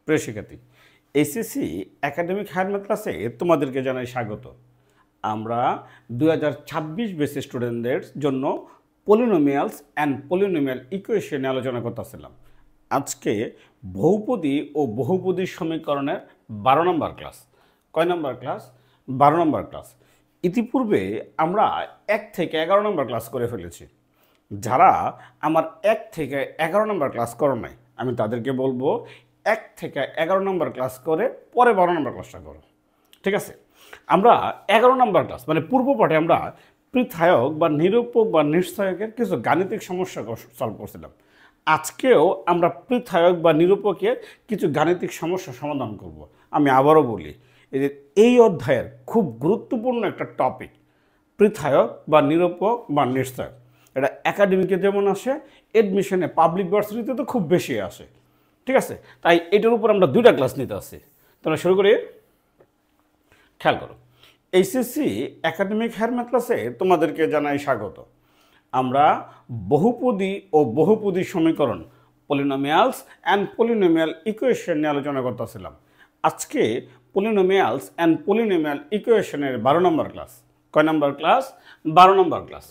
প্রিয় শিক্ষার্থী, HSC academic higher math ক্লাসে তোমাদেরকে জানাই স্বাগত। আমরা 2026 বেসিস স্টুডেন্টদের জন্য পলিনোমিয়ালস অ্যান্ড পলিনোমিয়াল ইকুয়েশন নিয়ে আলোচনা করতেছিলাম। আজকে বহুপদী ও বহুপদী সমীকরণের 12 নম্বর ক্লাস। কয় নম্বর ক্লাস? 12 নম্বর ক্লাস। ইতিপূর্বে আমরা 1 থেকে 11 নম্বর ক্লাস করে ফেলেছি। যারা আমার 1 থেকে 11 নম্বর ক্লাস করো নাই, আমি তাদেরকে বলবো 1 থেকে 11 নম্বর ক্লাস করে পরে 12 নম্বর ক্লাসটা করো। ঠিক আছে? আমরা 11 নম্বর ক্লাস মানে পূর্ব পাঠে আমরা পৃথায়ক বা নিরূপক বা নিশ্চয়কের কিছু গাণিতিক সমস্যা সলভ করছিলাম। আজকেও আমরা পৃথায়ক বা নিরূপকের কিছু গাণিতিক সমস্যা সমাধান করব। আমি আবারও বলি, এই অধ্যায়ের খুব গুরুত্বপূর্ণ একটা টপিক পৃথায়ক বা নিরূপক বা নিশ্চয়ক। এটা একাডেমিকে যেমন আসে, এডমিশনে পাবলিক ভার্সিটিতে তো খুব বেশি আসে। ঠিক আছে? তাই এটার উপর আমরা 2টা ক্লাস নিতে আসছি। তোমরা শুরু করি। খেয়াল করো, এইচএসসি একাডেমিক হায়ার ম্যাথ ক্লাসে তোমাদেরকে জানাই স্বাগত। আমরা বহুপদী ও বহুপদী সমীকরণ পলিনোমিয়ালস অ্যান্ড পলিনোমিয়াল ইকুয়েশন নিয়ে আলোচনা করতেছিলাম। আজকে পলিনোমিয়ালস অ্যান্ড পলিনোমিয়াল ইকুয়েশনের 12 নম্বর ক্লাস। কয় নম্বর ক্লাস? 12 নম্বর ক্লাস।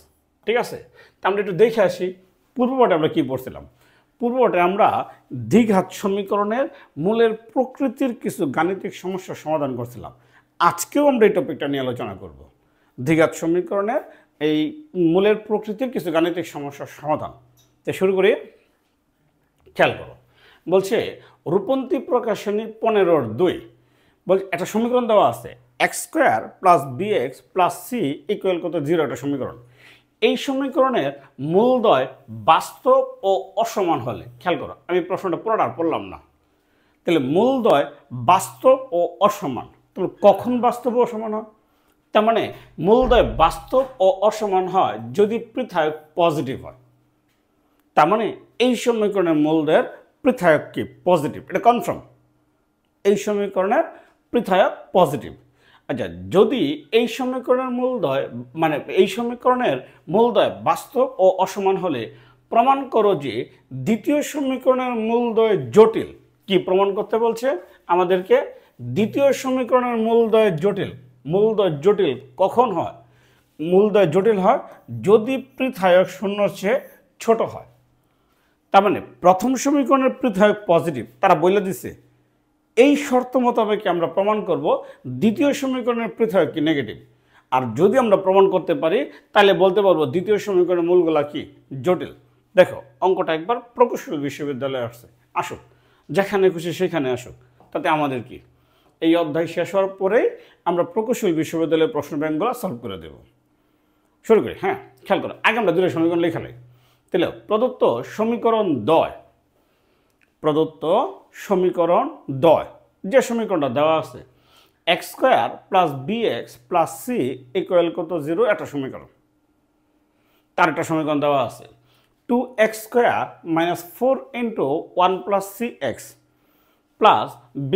ঠিক আছে? তা আমরা একটু দেখে আসি পূর্বপাঠে আমরা কী পড়ছিলাম। পূর্বপাঠে আমরা দ্বিঘাত সমীকরণের মূলের প্রকৃতির কিছু গাণিতিক সমস্যার সমাধান করছিলাম। আজকেও আমরা এই টপিকটা নিয়ে আলোচনা করব। দ্বিঘাত সমীকরণের এই মূলের প্রকৃতির কিছু গাণিতিক সমস্যার সমাধান। তো শুরু করি। খেয়াল করো, বলছে রূপন্তী প্রকাশনী 15-2 বলছে একটা সমীকরণ দেওয়া আছে x² + bx + c = কত 0 একটা সমীকরণ। এই সমীকরণের মূলদ্বয় বাস্তব ও অসমান হলে, খেয়াল করো আমি প্রশ্নটা পুরোটা পড়লাম না, তাহলে মূলদ্বয় বাস্তব ও অসমান, তাহলে কখন বাস্তব ও অসমান হয়? তার মানে মূলদ্বয় বাস্তব ও অসমান হয় যদি পৃথায়ক পজিটিভ হয়। তার মানে এই সমীকরণের মূলদ্বয়ের পৃথায়ক কি? পজিটিভ। এটা কনফার্ম, এই সমীকরণের পৃথায়ক পজিটিভ। আচ্ছা, যদি এই সমীকরণের মূলদ্বয় মানে এই সমীকরণের মূলদ্বয় বাস্তব ও অসমান হলে প্রমাণ করো যে দ্বিতীয় সমীকরণের মূলদ্বয় জটিল। কি প্রমাণ করতে বলছে আমাদেরকে? দ্বিতীয় সমীকরণের মূলদ্বয় জটিল। মূলদ্বয় জটিল কখন হয়? মূলদ্বয় জটিল হয় যদি পৃথায়ক শূন্যর চেয়ে ছোট হয়। তার মানে প্রথম সমীকরণের পৃথায়ক পজিটিভ, তারা বলে দিছে এই শর্ত মোতাবেক আমরা প্রমাণ করব দ্বিতীয় সমীকরণের পৃথায়ক কি? নেগেটিভ। আর যদি আমরা প্রমাণ করতে পারি তাহলে বলতে পারবো দ্বিতীয় সমীকরণের মূলগুলা কি? জটিল। দেখো অঙ্কটা একবার প্রকৌশল বিশ্ববিদ্যালয়ে আসছে, আসুক, যেখানে খুশি সেখানে আসুক, তাতে আমাদের কি? এই অধ্যায় শেষ হওয়ার পরেই আমরা প্রকৌশল বিশ্ববিদ্যালয়ের প্রশ্ন ব্যাংকগুলো সলভ করে দেব। শুরু করি। হ্যাঁ, খেয়াল করো, আগে আমরা 2টা সমীকরণ লেখা নেই। তাহলে প্রদত্ত সমীকরণ দ্বয়, প্রদত্ত সমীকরণ দ্বয়, যে সমীকরণটা দেওয়া আছে x² + bx + c = কত 0 একটা সমীকরণ। তার একটা সমীকরণ দেওয়া আছে 2x² - 4 × 1 + cx + b²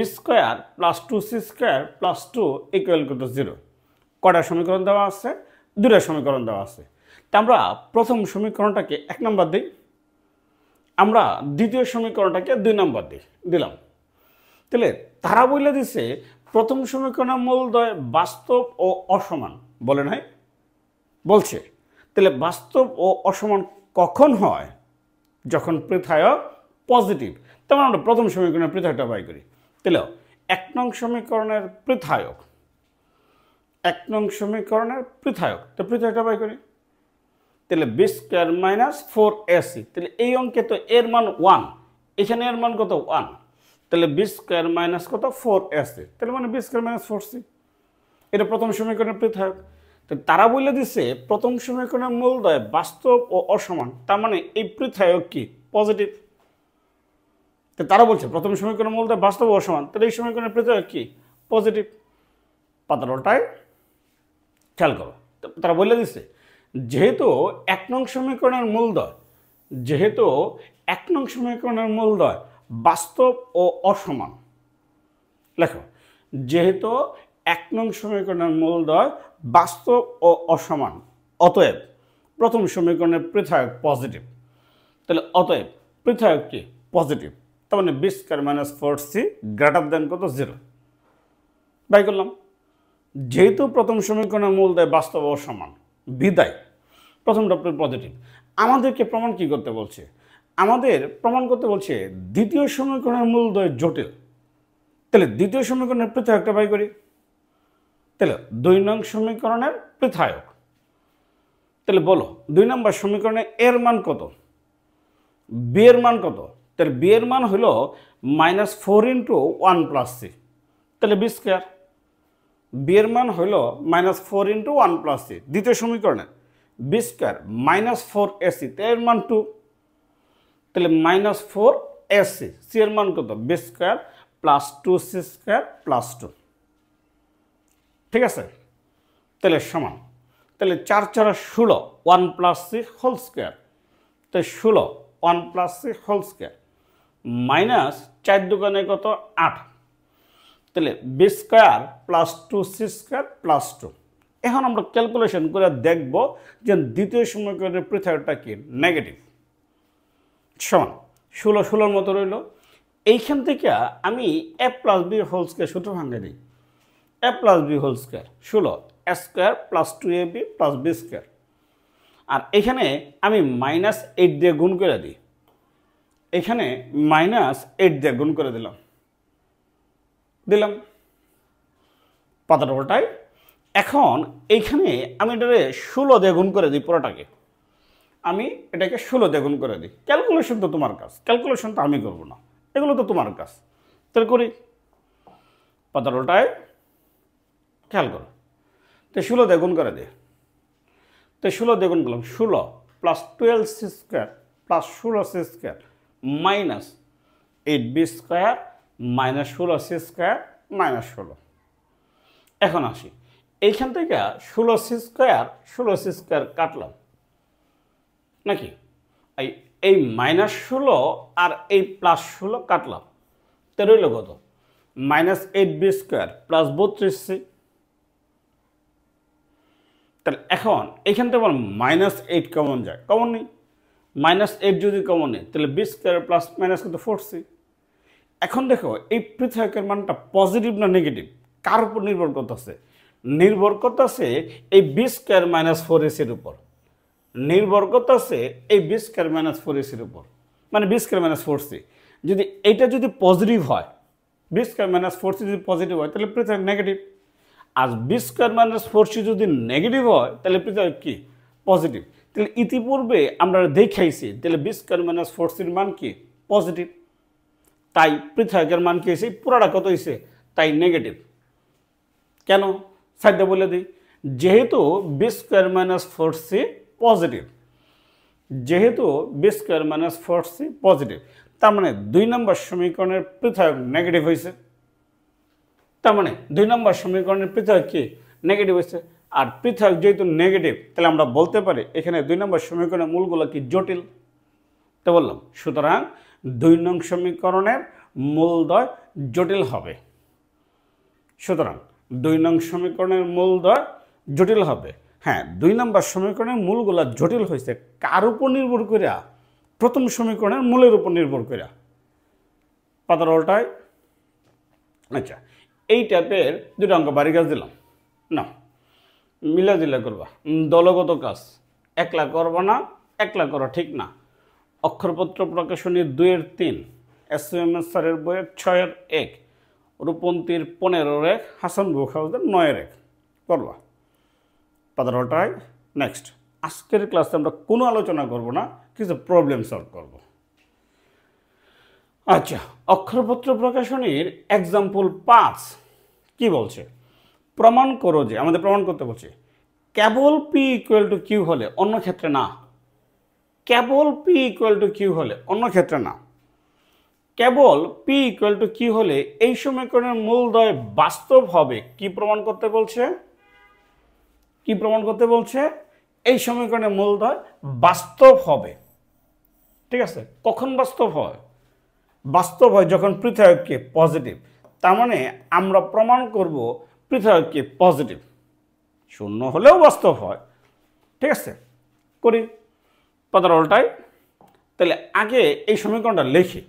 + 2c² + 2 = কত 0। কয়টা সমীকরণ দেওয়া আছে? 2টা সমীকরণ দেওয়া আছে। তা আমরা প্রথম সমীকরণটাকে 1 নম্বর দিই, আমরা দ্বিতীয় সমীকরণটাকে 2 নম্বর দিলাম। তাহলে তারা বলে দিছে প্রথম সমীকরণের মূলদ্বয় বাস্তব ও অসমান, বলে নাই? বলছে তাহলে বাস্তব ও অসমান কখন হয়? যখন পৃথায়ক পজিটিভ। তেমন আমরা প্রথম সমীকরণের পৃথায়কটা বাই করি। তাহলে 1 নং সমীকরণের পৃথায়ক, 1 নং সমীকরণের পৃথায়ক, তো পৃথায়কটা বাই করি। তাহলে b² - 4ac, তাহলে এই অঙ্কে তো এর মান 1, এখানে এর মান কত? 1, তাহলে b² - কত 4ac, তাহলে মানে b² - 4c। এটা প্রথম সমীকরণের পৃথায়ক। তো তারা বলে দিছে প্রথম সমীকরণের মূলদ্বয় বাস্তব ও অসমান, তার মানে এই পৃথায়ক কি? পজিটিভ। তো তারা বলছে প্রথম সমীকরণের মূলদ্বয় বাস্তব ও অসমান, তাহলে এই সমীকরণের পৃথায়ক কি? পজিটিভ। পাতারোটায় খেয়াল করো, তারা বলে দিছে যেহেতু 1 নং সমীকরণের মূলদ্বয়, যেহেতু 1 নং সমীকরণের মূলদ্বয় বাস্তব ও অসমান, লেখো যেহেতু 1 নং সমীকরণের মূলদ্বয় বাস্তব ও অসমান, অতএব প্রথম সমীকরণের পৃথায়ক পজিটিভ। তাহলে অতএব পৃথায়ক কি? পজিটিভ। তার মানে B square minus 4c greater than কত 0 বাই করলাম। যেহেতু প্রথম সমীকরণের মূলদয় বাস্তব ও সমান বিদায় প্রথমটা পজিটিভ। আমাদেরকে প্রমাণ কি করতে বলছে? আমাদের প্রমাণ করতে বলছে দ্বিতীয় সমীকরণের মূলদয় জটিল। তাহলে দ্বিতীয় সমীকরণের পৃথকটা বাই করি। তাহলে 2 নং সমীকরণের পৃথক। তাহলে বলো 2 নম্বর সমীকরণে এর মান কত, বি এর মান কত? তাহলে বি এর মান হলো -4 × 1 + c, তাহলে বি স্কোয়ার। বি এর মান হইল -4 × 1 + c, দ্বিতীয় সমীকরণে বি স্কোয়ার -4ac, এর মান 2, তাহলে -4ac, সি এর মান কত? বি স্কোয়ার প্লাস 2c² + 2, ঠিক আছে? তাহলে সমান, তাহলে 4 × 16 1 + c হোল স্কোয়ার, তাহলে 16 1 + c হোল স্কোয়ার মাইনাস 4 দুগুণে কত 8, তাহলে বি স্কোয়ার প্লাস 2c² + 2। এখন আমরা ক্যালকুলেশন করে দেখব যে দ্বিতীয় সমীকরণের পৃথকটা কি নেগেটিভ। সমান 16 16 মতো রইল। এইখান থেকে আমি a + b হোল স্কোয়ার সূত্র ভাঙে দিই। a + b whole square 16 a² + 2ab + b square, আর এখানে আমি -8 দিয়ে গুণ করে দিই। এখানে -8 দিয়ে গুণ করে দিলাম পাতাটা ওটাই। এখন এইখানে আমি এটাকে 16 দিয়ে গুণ করে দিই, পুরোটাকে আমি এটাকে 16 দিয়ে গুণ করে দিই। ক্যালকুলেশন তো তোমার কাজ, ক্যালকুলেশন তো আমি করবো না, এগুলো তো তোমার কাজ। তাহলে করি, পাতাটা ওটাই খেয়াল করো। তো 16 দিয়ে গুণ করে দিই, তো 16 দিয়ে গুণ করলাম 16 + 12c² + 16c² -8b² -16c² -16। এখন আসি, এইখান থেকে 16c² কাটলাম নাকি, এই -16 আর এই +16 কাটলাম, তো রইল কত? -8b² + 32c। তাহলে এখন এইখান থেকে আমার -8 কমন যায়, কমন নেই। -8 যদি কমন নেই তাহলে বি স্কোয়ার প্লাস মাইনাস কত 4c। এখন দেখো এই পৃথকের মানটা পজিটিভ না নেগেটিভ, কার উপর নির্ভর করতেছে? নির্ভর করতেছে এই বি স্কোয়ার -4ac এর উপর, নির্ভর করতেছে এই বি স্কোয়ার -4ac এর উপর, মানে বি স্কোয়ার -4c। যদি এইটা যদি পজিটিভ হয়, বি স্কোয়ার -4c যদি পজিটিভ হয় তাহলে পৃথক নেগেটিভ, আর বি স্কোয়ার -4c যদি নেগেটিভ হয় তাহলে পৃথক কি পজিটিভ। তাহলে ইতিপূর্বে আমরা দেখাইছি, তাহলে বি স্কোয়ার -4c এর মান কি পজিটিভ, তাই পৃথকের মান কি হয়েছে পুরাটা কত হয়েছে, তাই নেগেটিভ। কেন সাইডটা বলে দিই, যেহেতু বি স্কোয়ার -4c পজিটিভ, যেহেতু বি স্কোয়ার -4c পজিটিভ, তার মানে 2 নম্বর সমীকরণের পৃথক নেগেটিভ হয়েছে। তার মানে 2 নম্বর সমীকরণের পৃথক কি নেগেটিভ হয়েছে। আর পৃথক যেহেতু নেগেটিভ, তাহলে আমরা বলতে পারি এখানে 2 নম্বর সমীকরণের মূলগুলো কি জটিল। তো বললাম, সুতরাং 2 নং সমীকরণের মূলদ্বয় জটিল হবে। সুতরাং 2 নং সমীকরণের মূলদ্বয় জটিল হবে। হ্যাঁ, 2 নম্বর সমীকরণের মূলগুলো জটিল হয়েছে কার উপর নির্ভর করে? প্রথম সমীকরণের মূলের উপর নির্ভর করে। পাতার উল্টায়, আচ্ছা এই টাইপের 2টা অঙ্ক বাড়ি কাজ দিলাম না, মিলা দিলা করবা, দলগত কাজ একলা করবা না, একলা করা ঠিক না। অক্ষরপত্র প্রকাশনীর 2-3, SMS স্যারের বইয়ের 6-1, রূপন্তীর 15-1, হাসান বুক হাউসের 9-1 করবা। পাতার ওটাই নেক্সট। আজকের ক্লাসে আমরা কোনো আলোচনা করব না, কিছু প্রবলেম সলভ করব। আচ্ছা, অক্ষরপত্র প্রকাশনীর এক্সাম্পল 5 কি বলছে? প্রমাণ করো যে, আমাদের প্রমাণ করতে বলছে কেবল পি ইকুয়াল টু কিউ হলে, অন্য ক্ষেত্রে না। কেবল পি ইকুয়াল টু কিউ হলে, অন্য ক্ষেত্রে না। কেবল পি ইকুয়াল টু কিউ হলে এই সমীকরণের মূলদ্বয় বাস্তব হবে। কি প্রমাণ করতে বলছে? কি প্রমাণ করতে বলছে? এই সমীকরণের মূলদ্বয় বাস্তব হবে। ঠিক আছে, কখন বাস্তব হয়? বাস্তব হয় যখন পৃথককে পজিটিভ। তার মানে আমরা প্রমাণ করব পৃথককে পজিটিভ, শূন্য হলেও বাস্তব হয়। ঠিক আছে, করি পাতার উল্টায়। তাহলে আগে এই সমীকরণটা লিখি।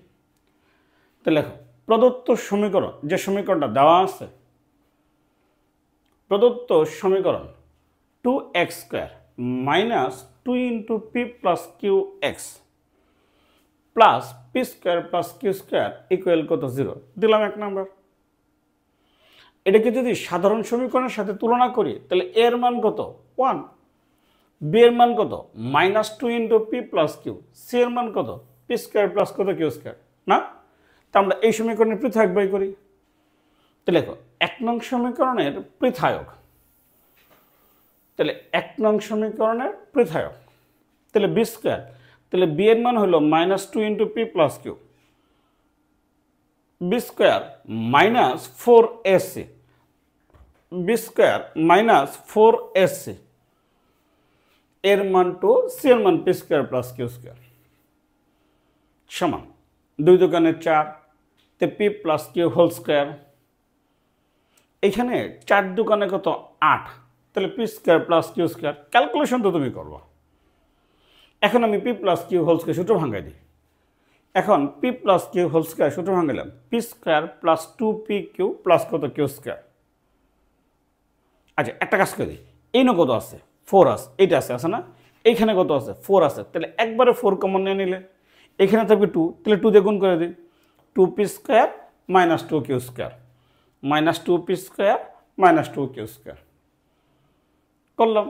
তো লেখো প্রদত্ত সমীকরণ, যে সমীকরণটা দেওয়া আছে, প্রদত্ত সমীকরণ 2x² minus 2 into P plus Q x plus p² plus q² equal কত 0 দিলাম 1 নাম্বার। এটাকে যদি সাধারণ সমীকরণের সাথে তুলনা করি তাহলে এর মান কত 1, বি এর মান কত minus 2 into P plus Q, C এর মান কত p² প্লাস কত q², না? তা আমরা এই সমীকরণের পৃথক বাই করি। তাহলে দেখো 1 নং সমীকরণের পৃথায়ক, তাহলে 1 নং সমীকরণের পৃথায়ক তাহলে b², তাহলে বি এর মান হলো minus 2 into P plus Q, b² minus 4ac, b² minus 4ac এর মান টু সি এর মান p² প্লাস q² সমান 2 দোকানে 4 তে P plus Q whole square, এখানে 4 দোকানে কত 8, তাহলে p² প্লাস q², ক্যালকুলেশন তো তুমি করবো। এখন আমি P plus Q whole square সূত্র ভাঙাই দিই। এখন P plus Q whole square সূত্র ভাঙাইলাম p² প্লাস 2pq প্লাস কত q²। আচ্ছা একটা কাজ করি, এই না কত আছে 4 আছে, এইটা আছে না, এইখানে কত আছে 4 আছে, তাহলে একবারে 4 কমন নিয়ে নিলে এখানে থাকবে 2, তাহলে 2 দিয়ে গুণ করে দিই, 2p² minus 2q² minus 2p² minus 2q² করলাম।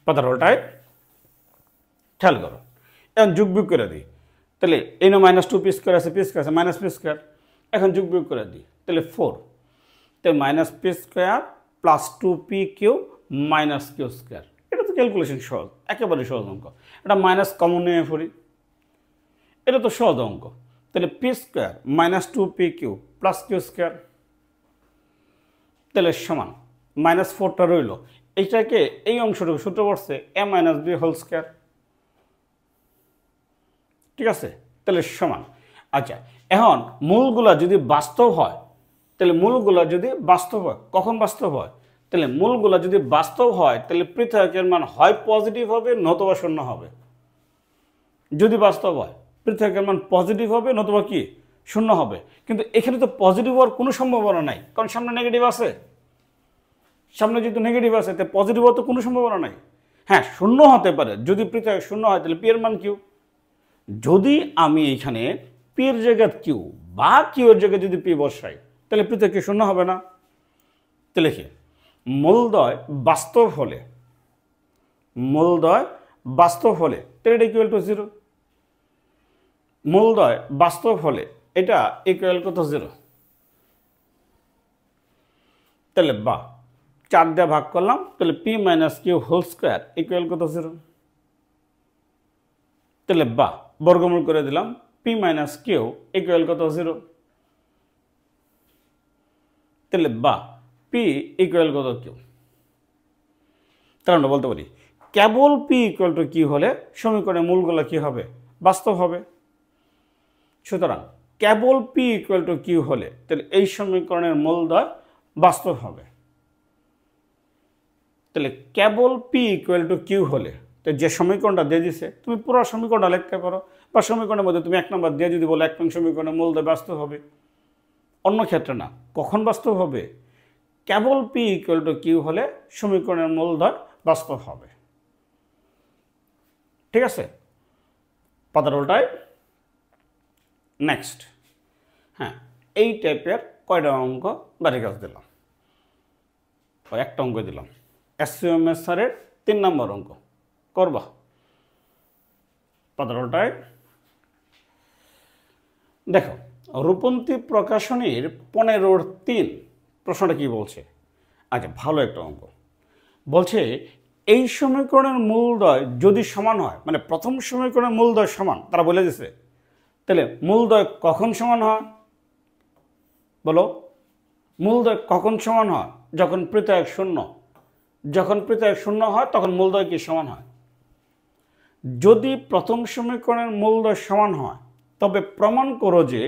কথাটাই খেয়াল করো, এখন যোগ বিয়োগ করে দিই, তাহলে এই না মাইনাস 2p² আছে, p² আছে মাইনাস p², এখন যোগ বিয়োগ করে দিই তাহলে 4, তাহলে minus p² plus 2pq minus q²। এটা তো ক্যালকুলেশন সহজ, একেবারে সহজ অঙ্ক। এটা মাইনাস কমন নিয়ে পড়ি, এটা তো সহজ অঙ্ক। তাহলে p² minus 2pq plus q², তাহলে সমান মাইনাস 4টা রইল, এইটাকে এই অংশটুকু সূত্র পড়ছে a minus b whole square, ঠিক আছে? তাহলে সমান। আচ্ছা এখন মূলগুলা যদি বাস্তব হয়, তাহলে মূলগুলা যদি বাস্তব হয়, কখন বাস্তব হয়? তাহলে মূলগুলা যদি বাস্তব হয় তাহলে পৃথকের মান হয় পজিটিভ হবে নতুবা শূন্য হবে। যদি বাস্তব হয় পৃথকের মান পজিটিভ হবে নতুবা কি শূন্য হবে, কিন্তু এখানে তো পজিটিভ হওয়ার কোনো সম্ভাবনা নাই, কারণ সামনে নেগেটিভ আছে। সামনে যেহেতু নেগেটিভ আছে তাই পজিটিভ হওয়ার তো কোনো সম্ভাবনা নাই। হ্যাঁ শূন্য হতে পারে, যদি পৃথক শূন্য হয় তাহলে পি এর মান কিউ। যদি আমি এখানে পি এর জায়গায় কিউ বা কিউ এর জায়গায় যদি পি বসাই তাহলে পৃথক কি শূন্য হবে না? তাহলে কি মূলদ্বয় বাস্তব হলে, মূলদ্বয় বাস্তব হলে তাহলে এটা ইকুয়াল টু 0, মূলদ্বয় বাস্তব হলে এটা ইকুয়াল কত 0। তাহলে বা 4 দিয়ে ভাগ করলাম, তাহলে P minus Q whole square equal কত 0। তাহলে বা বর্গমূল করে দিলাম, পি মাইনাস কিউ ইকুয়াল কত 0। তাহলে বা পি ইকুয়াল কত কিউ। তাহলে আমরা বলতে পারি কেবল পি ইকুয়াল টু কিউ হলে সমীকরণের মূলগুলো কি হবে? বাস্তব হবে। সুতরাং কেবল পি ইকুয়াল টু কিউ হলে তাহলে এই সমীকরণের মূলদ্বয় বাস্তব হবে। তাহলে কেবল পি ইকুয়াল টু কিউ হলে তো যে সমীকরণটা দিয়ে দিছে তুমি পুরো সমীকরণটা লিখতে পারো, বা সমীকরণের মধ্যে তুমি 1 নম্বর দিয়ে যদি বলো 1 নং সমীকরণের মূলদ্বয় বাস্তব হবে। অন্য ক্ষেত্রে না, কখন বাস্তব হবে? কেবল পি ইকুয়াল টু কিউ হলে সমীকরণের মূলদ্বয় বাস্তব হবে। ঠিক আছে, পাতার উল্টায়। নেক্সট, হ্যাঁ এই টাইপের কয়টা অঙ্ক বাড়ি কাজ দিলাম? একটা অঙ্ক দিলাম, এসইউএমএস স্যারের 3 নম্বর অঙ্ক করবা। পাতার উল্টায় দেখো, রূপন্তী প্রকাশনীর 15-3 প্রশ্নটা কি বলছে? আচ্ছা ভালো একটা অঙ্ক বলছে, এই সমীকরণের মূলদ্বয় যদি সমান হয়, মানে প্রথম সমীকরণের মূলদ্বয় সমান, তারা বলে দিছে, তাহলে মূলদ্বয় কখন সমান হয় বলো? মূলদ্বয় কখন সমান হয়? যখন পৃথক শূন্য। যখন পৃথক শূন্য হয় তখন মূলদ্বয় কি সমান হয়। যদি প্রথম সমীকরণের মূলদ্বয় সমান হয় তবে প্রমাণ করো যে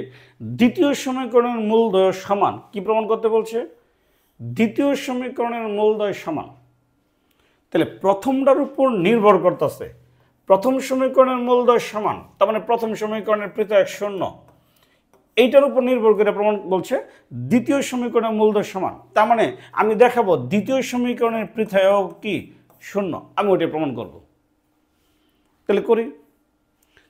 দ্বিতীয় সমীকরণের মূলদ্বয় সমান। কি প্রমাণ করতে বলছে? দ্বিতীয় সমীকরণের মূলদ্বয় সমান। তাহলে প্রথমটার উপর নির্ভর করতেছে, প্রথম সমীকরণের মূলদ্বয় সমান, তার মানে প্রথম সমীকরণের পৃথক শূন্য, এইটার উপর নির্ভর করে প্রমাণ বলছে দ্বিতীয় সমীকরণের মূলদয় সমান, তার মানে আমি দেখাবো দ্বিতীয় সমীকরণের পৃথায়ক কি শূন্য, আমি ওইটা প্রমাণ করব। তাহলে করি।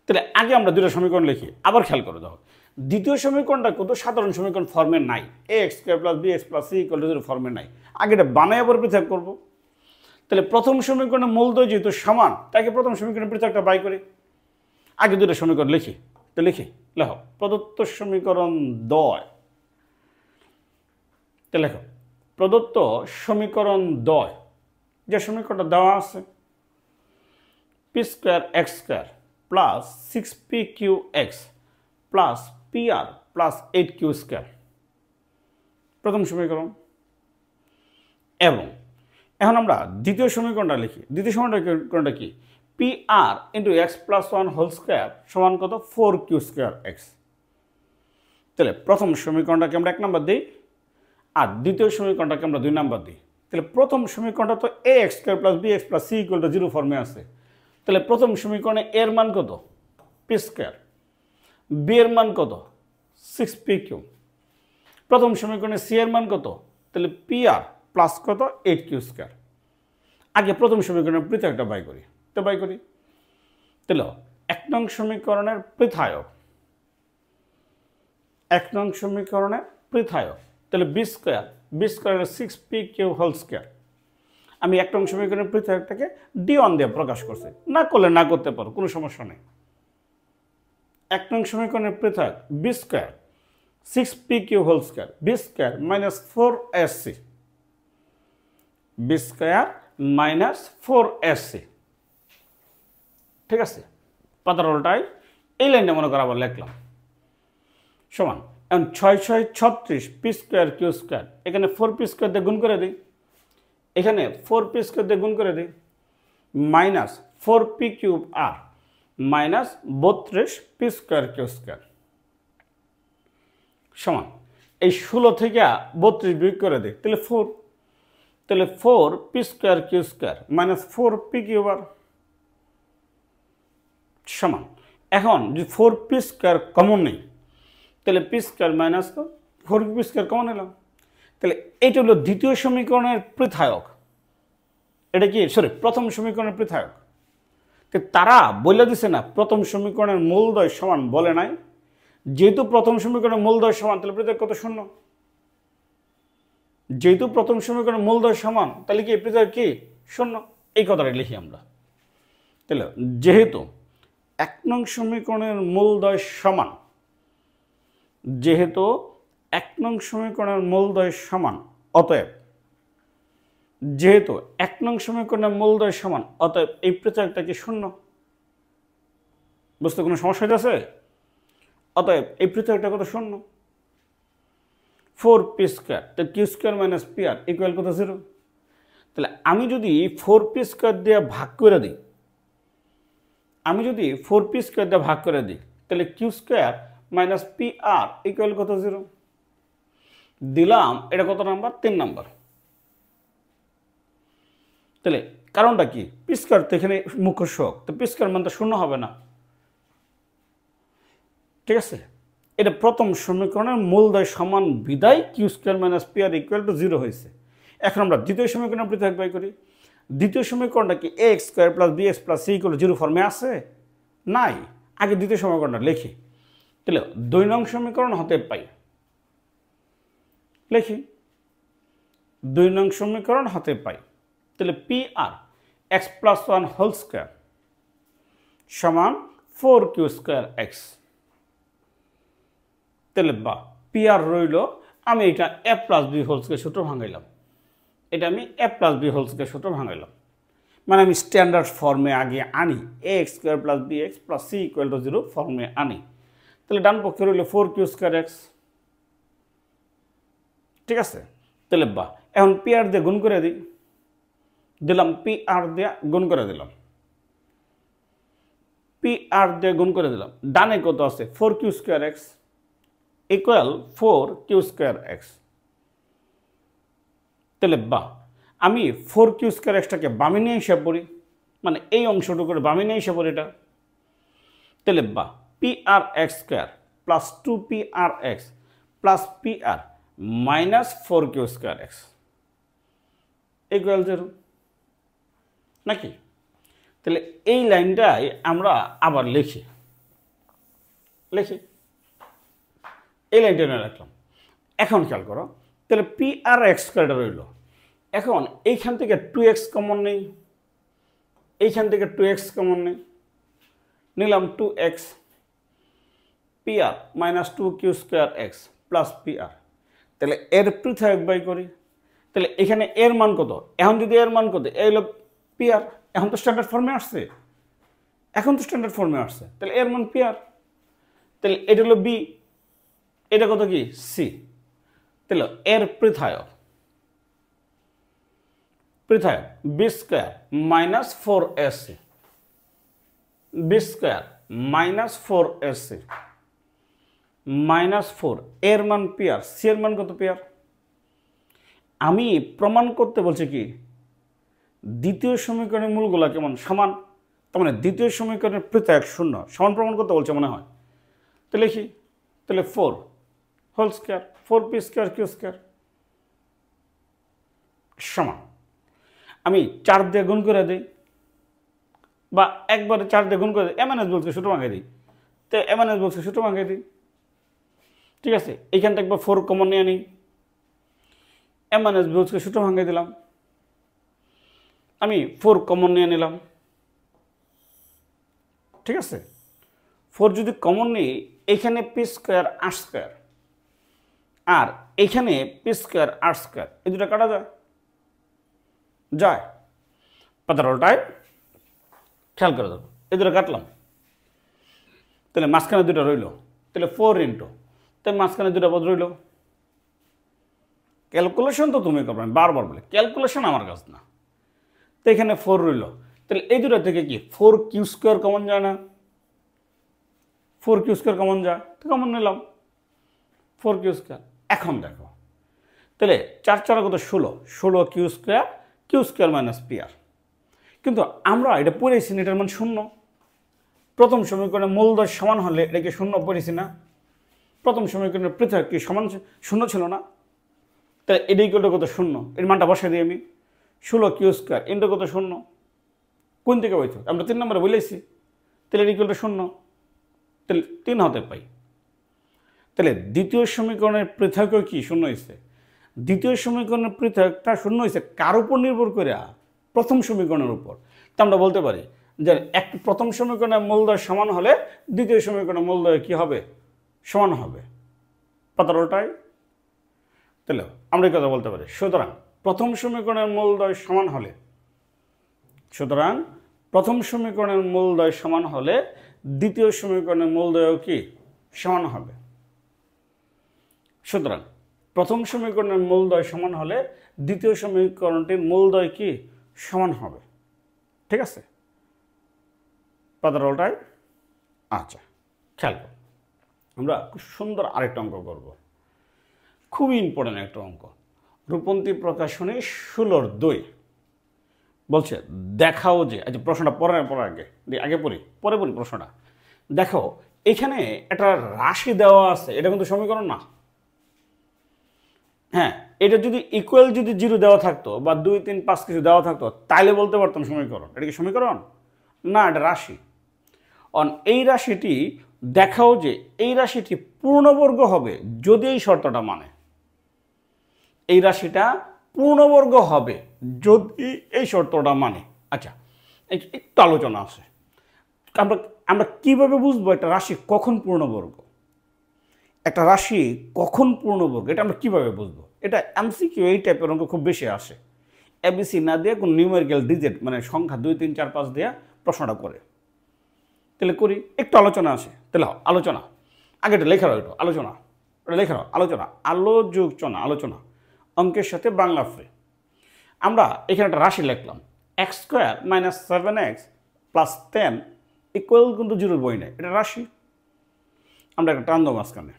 তাহলে আগে আমরা দুটো সমীকরণ লিখি, আবার খেয়াল করে দাও। দ্বিতীয় সমীকরণটা কত সাধারণ সমীকরণ ফর্মে নাই, ax square plus bx plus c equal to 0 ফর্মে নাই, আগে এটা বানায় আবার পৃথক করব। তাহলে প্রথম সমীকরণের মূলদয় যেহেতু সমান, তাকে প্রথম সমীকরণের পৃথকটা বাই করি। আগে দুটো সমীকরণ লিখি, তো লিখি, লেখো প্রদত্ত সমীকরণ দ্বয়। তো লেখো প্রদত্ত সমীকরণ দ্বয়, যে সমীকরণটা দেওয়া আছে P square x square plus 6pqx plus pr plus 8q square, প্রথম সমীকরণ। এবং এখন আমরা দ্বিতীয় সমীকরণটা লিখি। দ্বিতীয় সমীকরণটা কি, pr into x plus 1 whole square সমান কত 4q স্কোয়ার এক্স। তাহলে প্রথম সমীকরণটাকে আমরা 1 নম্বর দিই, আর দ্বিতীয় সমীকরণটাকে আমরা 2 নম্বর দিই। তাহলে প্রথম সমীকরণটা তো ax square plus bx plus c equal to 0 ফর্মে আছে। তাহলে প্রথম সমীকরণে এর মান কত পি স্কোয়ার, বি এর মান কত 6pq, প্রথম সমীকরণে সি এর মান কত, তাহলে pr প্লাস কত 8q স্কোয়ার। আগে প্রথম সমীকরণের পৃথকটা বাই করি, তো বাই করি। তাহলে 1 নং সমীকরণের পৃথায়ক, 1 নং সমীকরণের পৃথায়ক, তাহলে B square 6pq whole square. আমি 1 নং সমীকরণের পৃথকটাকে d1 দিয়ে প্রকাশ করছি, না করলে না করতে পারো, কোনো সমস্যা নেই। 1 নং সমীকরণের পৃথক b square 6pq whole square, b square minus 4sc, b square minus 4sc। ঠিক আছে, পাতার উল্টায় এই লাইনটা মনে করো আবার লিখলাম সমান। এখন 6 6 36 পি স্কোয়ার কিউ স্কোয়ার, এখানে 4p স্কোয়ার দিয়ে গুণ করে দিই, এখানে 4p স্কোয়ার দিয়ে গুণ করে দিই, মাইনাস 4p কিউব আর minus 32p square q square সমান এই 16 থেকে 32 বিয়োগ করে দিই, তাহলে 4, তাহলে 4p square q square minus 4p cube আর সমান। এখন যদি 4p স্কোয়ার কমন নেই, তাহলে p square minus 4p square common এলাম। তাহলে এইটা হলো দ্বিতীয় সমীকরণের পৃথায়ক, এটা কি সরি প্রথম সমীকরণের পৃথায়ক। তারা বলে দিছে না প্রথম সমীকরণের মূলদয় সমান, বলে নাই। যেহেতু প্রথম সমীকরণের মূলদয় সমান, তাহলে পৃথক কত শূন্য। যেহেতু প্রথম সমীকরণের মূলদয় সমান, তাহলে কি পৃথক কি শূন্য, এই কথাটা লিখি আমরা। তাহলে যেহেতু 1 নং সমীকরণের মূলদয় সমান, যেহেতু 1 নং সমীকরণের মূলদয় সমান, অতএব যেহেতু 1 নং সমীকরণের মূলদয় সমান, অতএব এই পৃথকটা কি শূন্য। বুঝতে কোনো সমস্যা হইতেছে? অতএব এই পৃথকটা কত শূন্য, 4p স্কোয়ার, তো Q square minus p r equal কত 0। তাহলে আমি যদি 4p স্কোয়ার দিয়ে ভাগ করে দিই, আমি যদি 4p স্কোয়ার দিয়ে ভাগ করে দিই, তাহলে Q square minus p r equal কত 0 দিলাম। এটা কত নাম্বার, 3 নাম্বার। তাহলে কারণটা কি, পি স্কোয়ার তো এখানে মুখ্য সহগ, তো পি স্কোয়ার মান তো শূন্য হবে না। ঠিক আছে, এটা প্রথম সমীকরণের মূলদয় সমান বিদায় q square minus p r equal to 0 হয়েছে। এখন আমরা দ্বিতীয় সমীকরণ পৃথক বাই করি। দ্বিতীয় সমীকরণটা কি x square plus bx plus c equal to 0 ফর্মে আছে নাই। আগে দ্বিতীয় সমীকরণটা লিখি, তাহলে 2 নং সমীকরণ হতে পাই, লিখি 2 নং সমীকরণ হতে পাই। তাহলে P r x plus 1 whole square সমান 4q স্কোয়ার এক্স। তাহলে বা পি আর রইল, আমি এটা a plus b whole square সূত্র ভাঙাইলাম, এটা আমি a plus b whole square সূত্র ভাঙাইলাম, মানে আমি স্ট্যান্ডার্ড ফর্মে আগে আনি, a x square plus b x plus c equal to 0 ফর্মে আনি। তাহলে ডান পক্ষে রইল 4q স্কোয়ার এক্স। ঠিক আছে, তাহলে বা এখন পি আর দিয়ে গুণ করে দিই, দিলাম পি আর দিয়ে গুণ করে দিলাম, পি আর দিয়ে গুণ করে দিলাম। ডানে কত আছে 4q square x equal 4q square x. তাহলে বা আমি 4q স্কোয়ার এক্সটাকে বামে নিয়ে হিসাব করি, মানে এই অংশটুকু করে বামে নিয়ে হিসাব করি এটা। তাহলে বা p r x square plus 2pr(x) plus pr minus 4q²x equal 0 নাকি? তাহলে এই লাইনটাই আমরা আবার লিখি এই লাইনটা নিয়ে রাখলাম। এখন খেয়াল করো, তাহলে pr(x²) রইল। এখন এইখান থেকে 2x কমন নেই, এইখান থেকে 2x কমন নেই, নিলাম 2x pr minus 2q²x plus pr। তাহলে এর পৃথক বাই করি। তাহলে এখানে এর মান কত? এখন যদি এর মান কত, এই হলো pr, এখন তো স্ট্যান্ডার্ড ফর্মে আসছে, তাহলে এর মান pr। তাহলে এটা হলো b, এটা কত কি c। তাহলে এর পৃথক b² minus 4ac, b² minus 4ac minus 4, এর মান pr, c এর মান কত pr। আমি প্রমাণ করতে বলছি কি দ্বিতীয় সমীকরণের মূলগুলা কেমন সমান, তার মানে দ্বিতীয় সমীকরণের পৃথক শূন্য সমান প্রমাণ করতে বলছে মনে হয়। তো লিখি, তাহলে 4 হোল স্কয়ার 4p²q² সমান, আমি 4 দিয়ে গুণ করে দিই বা একবারে 4 দিয়ে গুণ করে দিই, এমএনএস বলছে ছোটো ভাঙিয়ে দিই, তো এমএনএস বলছে ছোটো ভাঙিয়ে দিই, ঠিক আছে। এইখানটা একবার 4 কমন নিয়ে নিই, এমএনএস বলছে ছোটো ভাঙিয়ে দিলাম, আমি 4 কমন নিয়ে নিলাম, ঠিক আছে। 4 যদি কমন নিই, এখানে p² r² আর এখানে p² r², এই দুটো কাটা যায় পাতারটায় খেয়াল করে দেবো, এই দুটো কাটলাম, তাহলে মাঝখানে দুটো রইল, তাহলে 4 ইন্টু, তাই মাঝখানে দুটো পদ রইল। ক্যালকুলেশন তো তুমি করবে, আমি বারবার বলি ক্যালকুলেশন আমার কাছে না। তো এখানে 4 রইল, তাহলে এই দুটো থেকে কি 4q² কমন যায় না, 4q² কমন যায়, তো কমন নিলাম 4q²। এখন দেখো, তাহলে 4 4 কত 16 q² মাইনাস pr। কিন্তু আমরা এটা পড়েছি না, এটার মান 0। প্রথম সমীকরণে মূলদয় সমান হলে এটাকে 0 পড়েছি না, প্রথম সমীকরণের পৃথক কি সমান 0 ছিল না, তাহলে এটা ইকুয়াল টু কত 0, এর মানটা বসাই দিই আমি, 16q² ইন্টু কত 0, কোন থেকে বলছো আমরা 3 নম্বরে বলেছি, তাহলে এটা ইকুয়াল টু 0, তাহলে 3 হতে পাই। তাহলে দ্বিতীয় সমীকরণের পৃথকও কি 0 হয়েছে, দ্বিতীয় সমীকরণের পৃথকটা 0 হয়েছে কার উপর নির্ভর করে, প্রথম সমীকরণের উপর। তা আমরা বলতে পারি যে প্রথম সমীকরণের মূলদয় সমান হলে দ্বিতীয় সমীকরণের মূলদয় কি হবে, সমান হবে, পাতারটায়। তাহলে আমরা এই কথা বলতে পারি, সুতরাং প্রথম সমীকরণের মূলদয় সমান হলে, দ্বিতীয় সমীকরণের মূলদয়ও কি সমান হবে। সুতরাং প্রথম সমীকরণের মূলদয় সমান হলে দ্বিতীয় সমীকরণটির মূলদয় কি সমান হবে, ঠিক আছে পাতারটায়। আচ্ছা খেয়াল করো, আমরা খুব সুন্দর আরেকটা অঙ্ক করব, খুবই ইম্পর্টেন্ট একটা অঙ্ক। রূপন্তী প্রকাশনী 16-2 বলছে দেখাও যে, আচ্ছা প্রশ্নটা পড়ার আগে পড়ি প্রশ্নটা। দেখো এখানে একটা রাশি দেওয়া আছে, এটা কিন্তু সমীকরণ না। হ্যাঁ, এটা যদি ইকুয়াল যদি 0 দেওয়া থাকতো বা 2 3 5 কিছু দেওয়া থাকতো, তাইলে বলতে পারতাম সমীকরণ। এটা কি সমীকরণ না, এটা রাশি। এই রাশিটি দেখাও যে এই রাশিটি পূর্ণবর্গ হবে যদি এই শর্তটা মানে, এই রাশিটা পূর্ণবর্গ হবে যদি এই শর্তটা মানে। আচ্ছা একটু আলোচনা আছে, আমরা কিভাবে বুঝবো একটা রাশি কখন পূর্ণবর্গ, একটা রাশি কখন পূর্ণবর্গ, এটা আমরা কিভাবে বুঝবো? এটা এমসিকিউ এই টাইপের অঙ্ক খুব বেশি আসে, এবিসি না দিয়ে কোনো নিউমেরিক্যাল ডিজিট মানে সংখ্যা 2 3 4 5 দিয়ে প্রশ্নটা করে। তাহলে করি, একটু আলোচনা আছে, তাহলে আলোচনা আগে এটা লেখা একটু আলোচনা, আলোচনা অঙ্কের সাথে বাংলা ফ্রি। আমরা এখানে একটা রাশি লিখলাম, x² minus 7x plus 10 equal কিন্তু 0 বই নেই, এটা রাশি। আমরা একটা টান দেবো মাঝখানে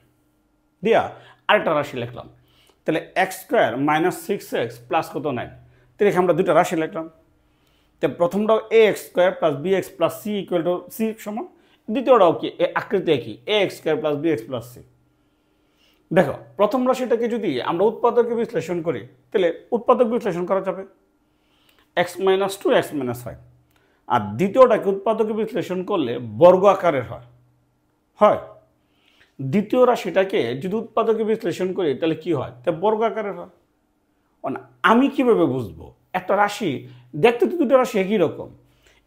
দিয়া আরেকটা রাশি লিখলাম, তাহলে x² মাইনাস 6x প্লাস কত 9, তাহলে আমরা দুটো রাশি লিখলাম। তো প্রথমটাও ax² plus bx plus c equal to c সমান, দ্বিতীয়টাও কি আকৃতি একই, a x square plus b x plus c. দেখো প্রথম রাশিটাকে যদি আমরা উৎপাদকে বিশ্লেষণ করি তাহলে উৎপাদক বিশ্লেষণ করা যাবে x minus two x minus five, আর দ্বিতীয়টাকে উৎপাদকে বিশ্লেষণ করলে বর্গ আকারের হয়। হয় দ্বিতীয় রাশিটাকে যদি উৎপাদকে বিশ্লেষণ করি তাহলে কি হয়, তা বর্গ আকারের হয়। আমি কিভাবে বুঝবো একটা রাশি, দেখতে তো দুটো রাশি একই রকম,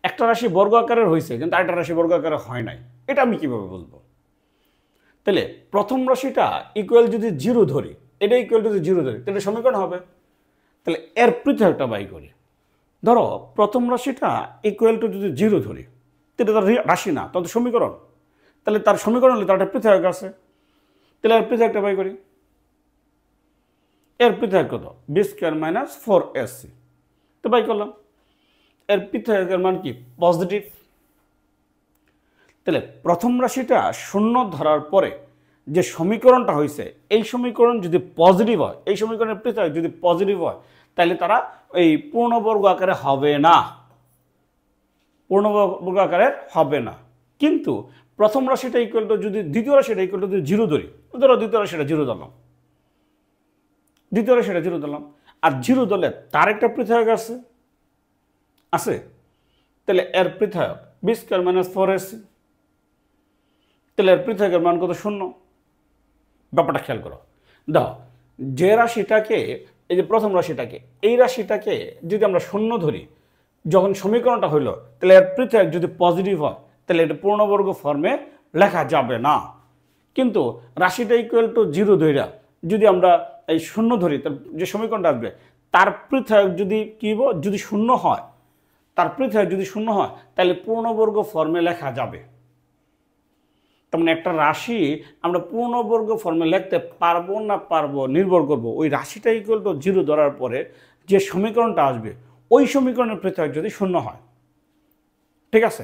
একটা রাশি বর্গ আকারের হয়েছে কিন্তু আরেকটা রাশি বর্গ আকারের হয় নাই, এটা আমি কিভাবে বুঝবো? তাহলে প্রথম রাশিটা ইকুয়াল যদি জিরো ধরি, এটা ইকুয়াল যদি জিরো ধরি তাহলে সমীকরণ হবে। তাহলে এর পৃথকটা বাই করি। ধরো প্রথম রাশিটা ইকুয়াল টু যদি জিরো ধরি তাহলে তার রাশি না, তখন সমীকরণ। তাহলে তার সমীকরণ হলে তার একটা পৃথক আছে, তাহলে এর পৃথকটা বাই করি। এর পৃথক কত, b square minus four s c, তো বাই করলাম। এর পৃথকের মান কি, পজিটিভ। তাহলে প্রথম রাশিটা শূন্য ধরার পরে যে সমীকরণটা হয়েছে এই সমীকরণ যদি পজিটিভ হয়, এই সমীকরণের পৃথক যদি পজিটিভ হয় তাহলে তারা এই পূর্ণবর্গ আকারে হবে না, পূর্ণবর্গ আকারে হবে না। কিন্তু প্রথম রাশিটা ইকুয়াল টু যদি দ্বিতীয় রাশিটা ইকুয়াল টু যদি জিরো ধরি, ধরো দ্বিতীয় রাশিটা জিরো ধরলাম, দ্বিতীয় রাশিটা জিরো ধরলাম, আর জিরো ধরলে তার একটা পৃথক আছে আছে তাহলে এর পৃথক b square minus four s c, তাহলে এর পৃথকের মান কত, শূন্য। ব্যাপারটা খেয়াল করো, দাও যে রাশিটাকে, এই যে প্রথম রাশিটাকে, এই রাশিটাকে যদি আমরা শূন্য ধরি যখন সমীকরণটা হইল, তাহলে এর পৃথক যদি পজিটিভ হয় তাহলে এটা পূর্ণবর্গ ফর্মে লেখা যাবে না। কিন্তু রাশিটা ইকুয়াল টু জিরো ধইরা যদি আমরা এই শূন্য ধরি, তার যে সমীকরণটা আসবে তার পৃথক যদি কি যদি শূন্য হয়, তার পৃথক যদি শূন্য হয় তাহলে পূর্ণবর্গ ফর্মে লেখা যাবে। তার মানে একটা রাশি আমরা পূর্ণবর্গ ফর্মে লিখতে পারবো না পারবো নির্ভর করবো ওই রাশিটা ইকুয়াল টু জিরো ধরার পরে যে সমীকরণটা আসবে ওই সমীকরণের পৃথক যদি শূন্য হয়। ঠিক আছে,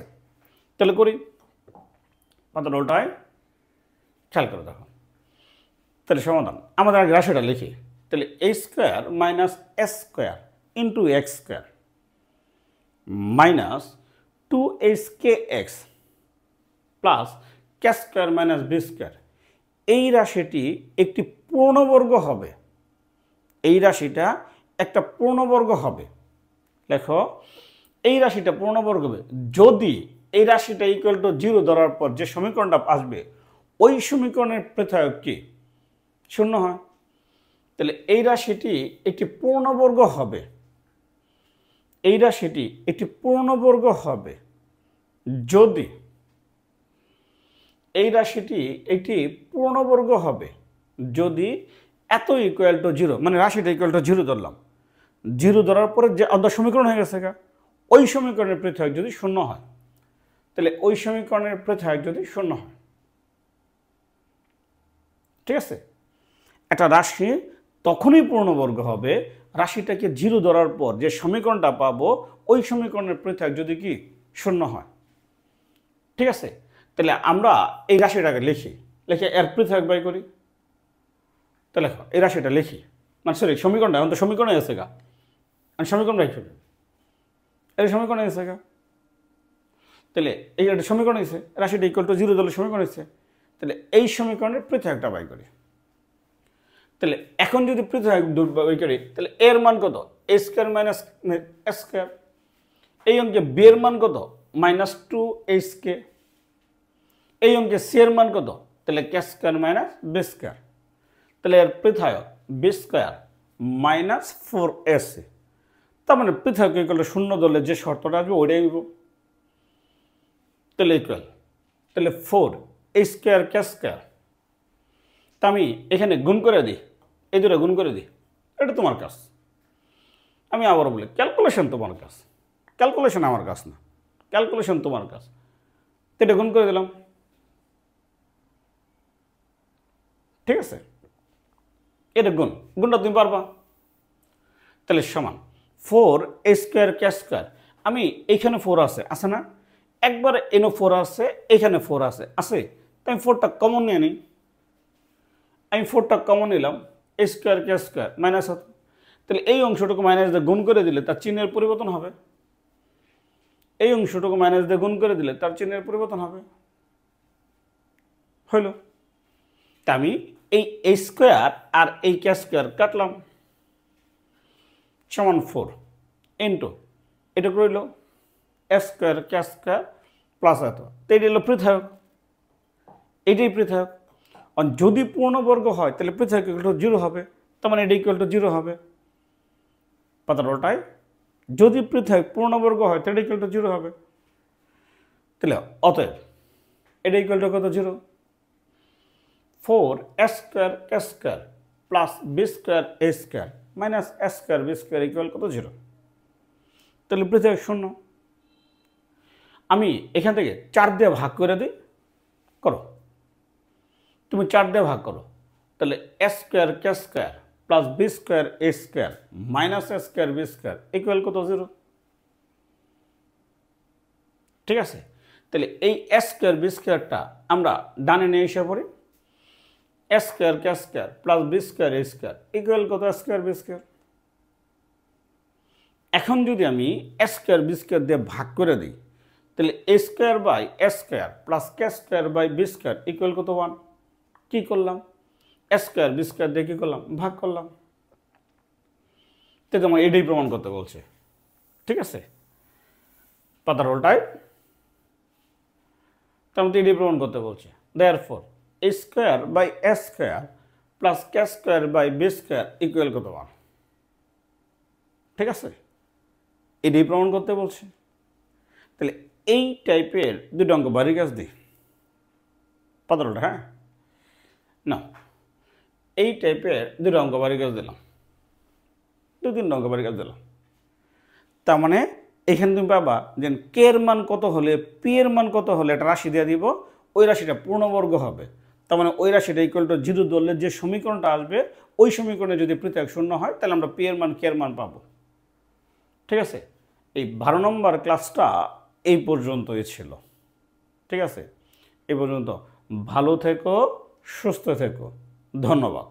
তাহলে করি পাতাটা উল্টায়, খেয়াল করে দেখো। তাহলে সমাধান আমাদের আগে রাশিটা লিখি, তাহলে a square minus s square into x square minus two h k x plus k square minus b square, এই রাশিটি একটি পূর্ণবর্গ হবে। এই রাশিটা একটা পূর্ণবর্গ হবে। লেখো এই রাশিটা পূর্ণবর্গ হবে যদি এই রাশিটা ইকুয়াল টু জিরো ধরার পর যে সমীকরণটা আসবে ওই সমীকরণের পৃথক কি, শূন্য হয়। তাহলে এই রাশিটি একটি পূর্ণবর্গ হবে, এই রাশিটি একটি পূর্ণবর্গ হবে যদি, এই রাশিটি একটি পূর্ণবর্গ হবে যদি এত ইকুয়াল টু জিরো, মানে রাশিটা ইকুয়াল টু জিরো ধরলাম, জিরো ধরার পরে যে আলাদা সমীকরণ হয়ে গেছে ওই সমীকরণের পৃথক যদি শূন্য হয়, তাহলে ওই সমীকরণের পৃথক যদি শূন্য হয়। ঠিক আছে, একটা রাশি তখনই পূর্ণবর্গ হবে রাশিটাকে জিরো ধরার পর যে সমীকরণটা পাবো ওই সমীকরণের পৃথক যদি কি শূন্য হয়। ঠিক আছে, তাহলে আমরা এই রাশিটাকে লিখি, লিখে এর পৃথক বাই করি। তাহলে লেখো এই রাশিটা লিখি, মানে সরি সমীকরণটা, এখন তো সমীকরণে আছে আমি সমীকরণ রাখি, এই সমীকরণে আছে তাহলে এই একটা সমীকরণ এসে রাশিটা ইকুয়াল টু জিরো ধরলে সমীকরণ এসে, তাহলে এই সমীকরণের পৃথকটা বাই করি। তাহলে এখন যদি পৃথক বাই করি তাহলে এর মান কত, এ স্কোয়ার মাইনাস এস স্কোয়ার, এই অঙ্কে বি এর মান কত, মাইনাস টু এইচ কে, এই অঙ্কে সি এর মান কত, তাহলে k square minus b square, তাহলে এর পৃথক b square minus four s c. তার মানে পৃথক ইকুয়াল শূন্য ধরলে যে শর্তটা আসবে ওইটাই নিব। তাহলে ইকুয়াল, তাহলে ফোর এ স্কোয়ার কে স্কোয়ার, তা আমি এখানে গুণ করে দিই, এই দুটো গুণ করে দিই, এটা তোমার কাজ। আমি আবার বলি ক্যালকুলেশন তোমার কাজ, ক্যালকুলেশন আমার কাজ না, ক্যালকুলেশন তোমার কাজ। তো এটা গুণ করে দিলাম, ঠিক আছে, এটা গুণটা তুমি পারবা। তাহলে সমান ফোর এ স্কোয়ার কে স্কোয়ার, আমি এইখানে ফোর আছে না, একবার এনো ফোর আছে, এখানে ফোর আছে, তো আমি ফোরটা কমন নিয়ে নিই, আমি ফোরটা কমন নিলাম, এ স্কোয়ার কে স্কোয়ার মাইনাস হতো, তাহলে এই অংশটুকু মাইনাস দিয়ে গুণ করে দিলে তার চিহ্নের পরিবর্তন হবে, এই অংশটুকু মাইনাস দিয়ে গুণ করে দিলে তার চিহ্নের পরিবর্তন হবে। হইল। তা আমি এই a স্কোয়ার আর এই কে স্কোয়ার কাটলাম, সমান 4 ইন্টু এটা রইল এ স্কোয়ার কে স্কোয়ার প্লাস এত। তো এটি হলো পৃথক, এটাই পৃথক। আর যদি পূর্ণবর্গ হয় তাহলে পৃথক ইকুয়াল টু 0 হবে, তার মানে এটা ইকুয়াল টু 0 হবে। পাতাটায় যদি পৃথক পূর্ণবর্গ হয় তাহলে ইকুয়াল টু 0 হবে। তাহলে অতএব এটা ইকুয়াল টু কত? 0। 4 এ স্কোয়ার কে স্কোয়ার প্লাস বি স্কোয়ার এ স্কোয়ার মাইনাস এ স্কোয়ার বি স্কোয়ার ইকুয়াল কত? 0। তাহলে পৃথক 0। আমি এখান থেকে 4 দিয়ে ভাগ করে দিই, করো তুমি 4 দিয়ে ভাগ করো, তাহলে a square K square plus B square A square minus A square b square equal কত? 0। ঠিক আছে, তাহলে এই এ স্কোয়ার বি স্কোয়ারটা আমরা ডানে নিয়ে এসে পড়ি, এ স্কোয়ার কে স্কোয়ার প্লাস বি স্কোয়ার এ স্কোয়ার ইকুয়াল কত? এ স্কোয়ার বি স্কোয়ার। এখন যদি আমি এ স্কোয়ার বি স্কোয়ার দিয়ে ভাগ করে দিই, তাহলে a square by a square plus k square by b square equal কত? 1। কী করলাম? এ স্কোয়ার বি স্কোয়ার দিয়ে কী করলাম? ভাগ করলাম। তো তোমার এটাই প্রমাণ করতে বলছে। ঠিক আছে, পাতার উল্টায় তার মধ্যে এটাই প্রমাণ করতে বলছে। Therefore a square by a square plus k square by b square equal কত? 1। ঠিক আছে, এটাই প্রমাণ করতে বলছে। তাহলে এই টাইপের দুটো অঙ্ক বাড়ি গাছ দিই, পাতাটা, হ্যাঁ না, এই টাইপের দুটো অঙ্ক বাড়ি গাছ দিলাম, 2-3 অঙ্ক বাড়ি গাছ দিলাম। তার মানে এখানে তুমি পাবা যে কে এর মান কত হলে পি এর মান কত হলে একটা রাশি দিয়ে দিব, ওই রাশিটা পূর্ণবর্গ হবে। তার মানে ওই রাশিটা ইকুয়াল টু 0 ধরলে যে সমীকরণটা আসবে ওই সমীকরণে যদি পৃথক শূন্য হয় তাহলে আমরা পি এর মান কে এর মান পাবো। ঠিক আছে, এই 12 নম্বর ক্লাসটা এই পর্যন্তই ছিল। ঠিক আছে, এই পর্যন্ত। ভালো থেকো, সুস্থ থেকো, ধন্যবাদ।